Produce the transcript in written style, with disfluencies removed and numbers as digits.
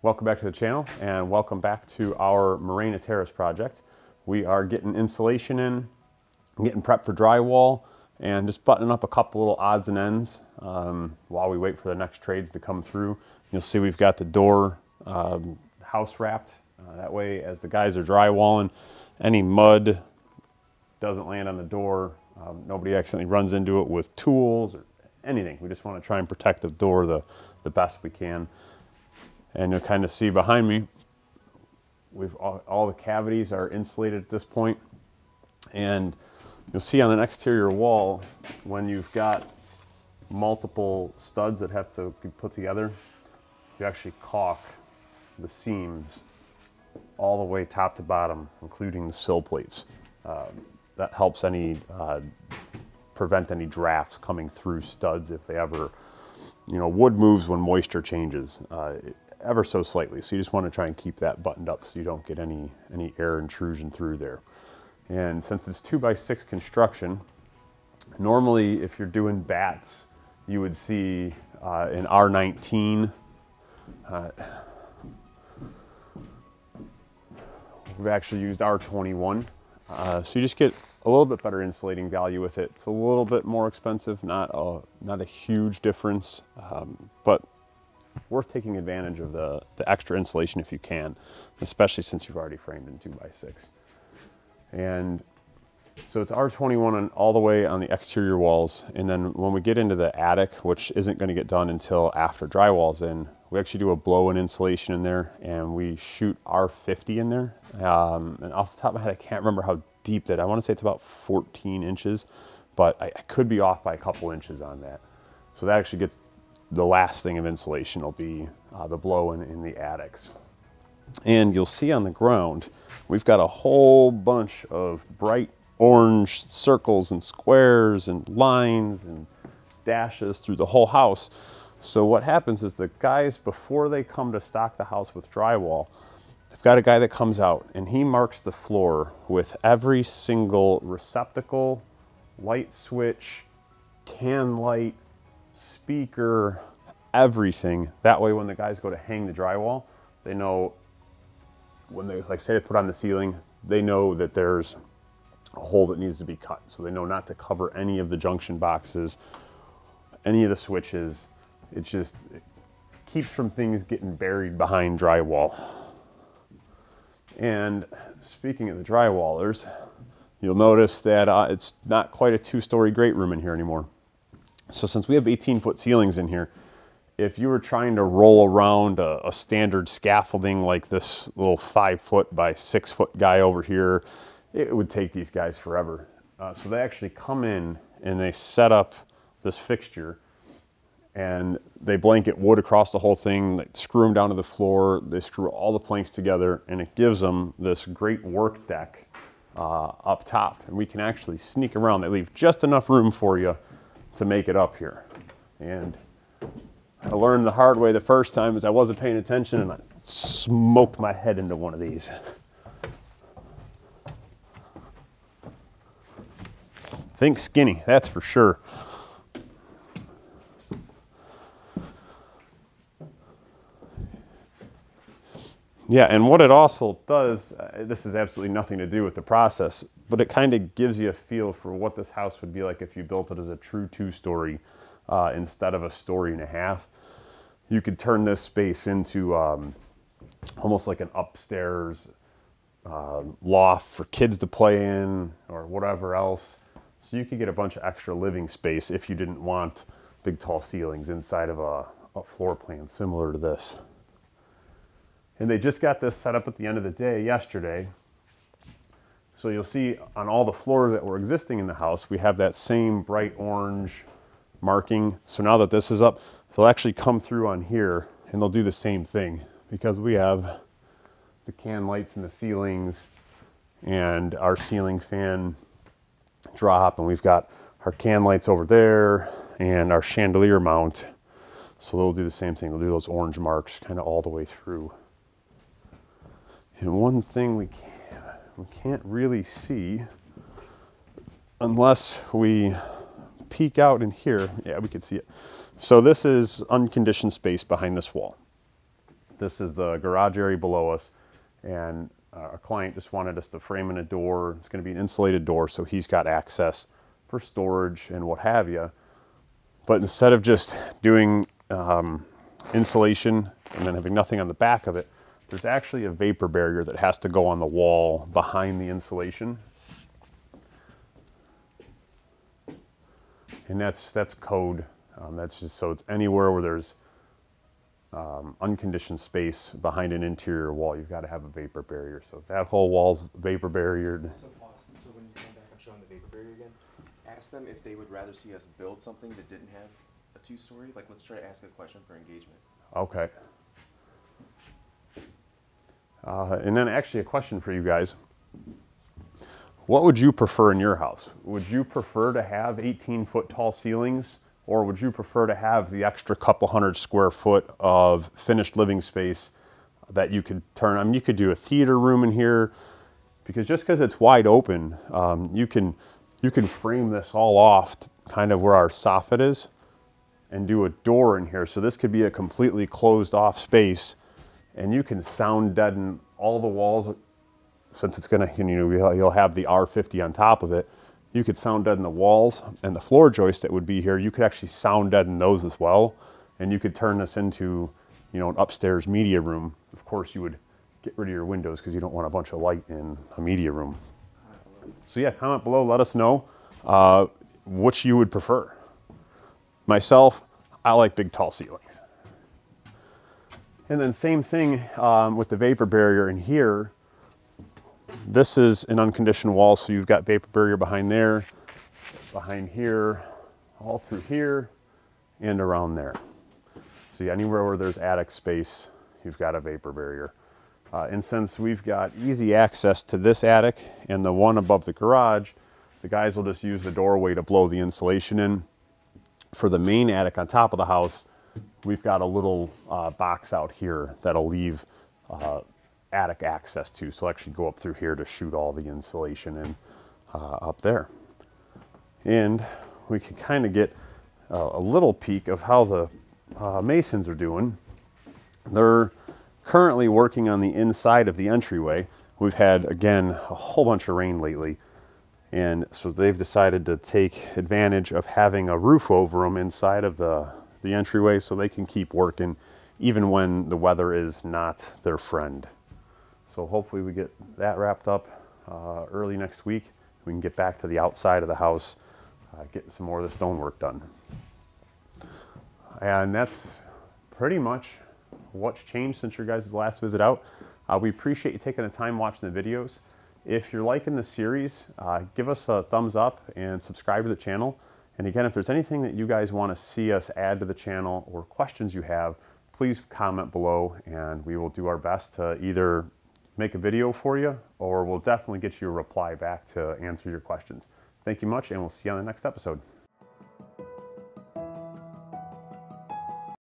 Welcome back to the channel and welcome back to our Morena Terrace project. We are getting insulation in, getting prepped for drywall, and just buttoning up a couple little odds and ends while we wait for the next trades to come through. You'll see we've got the door house wrapped. That way, as the guys are drywalling, any mud doesn't land on the door. Nobody accidentally runs into it with tools or anything. We just want to try and protect the door the best we can. And you'll kind of see behind me, all the cavities are insulated at this point. And you'll see on an exterior wall, when you've got multiple studs that have to be put together, you actually caulk the seams all the way top to bottom, including the sill plates. That helps prevent any drafts coming through studs if they ever, wood moves when moisture changes ever so slightly. So you just want to try and keep that buttoned up so you don't get any air intrusion through there. And since it's 2x6 construction, normally if you're doing bats, you would see an R19. We've actually used R21. So you just get a little bit better insulating value with it. It's a little bit more expensive, not a huge difference, but worth taking advantage of the extra insulation if you can, especially since you've already framed in 2x6. And so it's R21 all the way on the exterior walls. And then when we get into the attic, which isn't going to get done until after drywall's in, we actually do a blow-in insulation in there, and we shoot R50 in there. And off the top of my head, I can't remember how deep that. I want to say it's about 14 inches, but I could be off by a couple inches on that. So that actually gets the last thing of insulation will be the blow-in in the attics. And you'll see on the ground, we've got a whole bunch of bright orange circles and squares and lines and dashes through the whole house. So what happens is the guys, before they come to stock the house with drywall, they've got a guy that comes out and he marks the floor with every single receptacle, light switch, can light, speaker, everything. That way when the guys go to hang the drywall, they know when they, like say they put on the ceiling, they know that there's a hole that needs to be cut. So they know not to cover any of the junction boxes, any of the switches. It keeps from things getting buried behind drywall. And speaking of the drywallers, you'll notice that it's not quite a two-story great room in here anymore. So since we have 18-foot ceilings in here, if you were trying to roll around a standard scaffolding like this little 5-foot by 6-foot guy over here, it would take these guys forever. So they actually come in and they set up this fixture and they blanket wood across the whole thing, they screw them down to the floor, they screw all the planks together, and it gives them this great work deck up top. And we can actually sneak around. They leave just enough room for you to make it up here. And I learned the hard way the first time is I wasn't paying attention and I smoked my head into one of these. Think skinny, that's for sure. Yeah, and what it also does, this has absolutely nothing to do with the process, but it kind of gives you a feel for what this house would be like if you built it as a true 2-story instead of a 1.5 stories. You could turn this space into almost like an upstairs loft for kids to play in or whatever else. So you could get a bunch of extra living space if you didn't want big tall ceilings inside of a floor plan similar to this. And they just got this set up at the end of the day yesterday. So you'll see on all the floors that were existing in the house, we have that same bright orange marking. So now that this is up, they'll actually come through on here and they'll do the same thing because we have the can lights in the ceilings and our ceiling fan drop, and we've got our can lights over there and our chandelier mount. So they'll do the same thing. They'll do those orange marks kind of all the way through. And one thing we can't really see unless we peek out in here. Yeah, we can see it. So this is unconditioned space behind this wall. This is the garage area below us, and a client just wanted us to frame in a door. It's going to be an insulated door, so he's got access for storage and what have you. But instead of just doing insulation and then having nothing on the back of it, there's actually a vapor barrier that has to go on the wall behind the insulation. And that's code. That's just so it's anywhere where there's unconditioned space behind an interior wall, you've got to have a vapor barrier. So that whole wall's vapor barriered. So when you come back, I'm showing the vapor barrier again. Ask them if they would rather see us build something that didn't have a 2-story. Like, let's try to ask a question for engagement. Okay. And then actually a question for you guys. What would you prefer in your house? Would you prefer to have 18-foot tall ceilings, or would you prefer to have the extra couple hundred square foot of finished living space that you could turn? I mean, you could do a theater room in here, because just because it's wide open, you can frame this all off kind of where our soffit is and do a door in here. So this could be a completely closed off space, and you can sound deaden all the walls. Since it's gonna, you'll have the R50 on top of it, you could sound deaden the walls, and the floor joist that would be here, you could actually sound deaden those as well. And you could turn this into, an upstairs media room. Of course, you would get rid of your windows because you don't want a bunch of light in a media room. So yeah, comment below, let us know which you would prefer. Myself, I like big tall ceilings. And then same thing with the vapor barrier in here. This is an unconditioned wall, so you've got vapor barrier behind there, behind here, all through here, and around there. So yeah, anywhere where there's attic space, you've got a vapor barrier. And since we've got easy access to this attic and the one above the garage, the guys will just use the doorway to blow the insulation in. For the main attic on top of the house, we've got a little box out here that'll leave attic access to. So I'll actually go up through here to shoot all the insulation in up there. And we can kind of get a little peek of how the masons are doing. They're currently working on the inside of the entryway. We've had, again, a whole bunch of rain lately. And so they've decided to take advantage of having a roof over them inside of the entryway so they can keep working even when the weather is not their friend. So hopefully we get that wrapped up early next week. We can get back to the outside of the house, get some more of the stonework done. And that's pretty much what's changed since your guys' last visit out. We appreciate you taking the time watching the videos. If you're liking the series, give us a thumbs up and subscribe to the channel. And again, if there's anything that you guys want to see us add to the channel or questions you have, please comment below and we will do our best to either make a video for you or we'll definitely get you a reply back to answer your questions. Thank you much, and we'll see you on the next episode.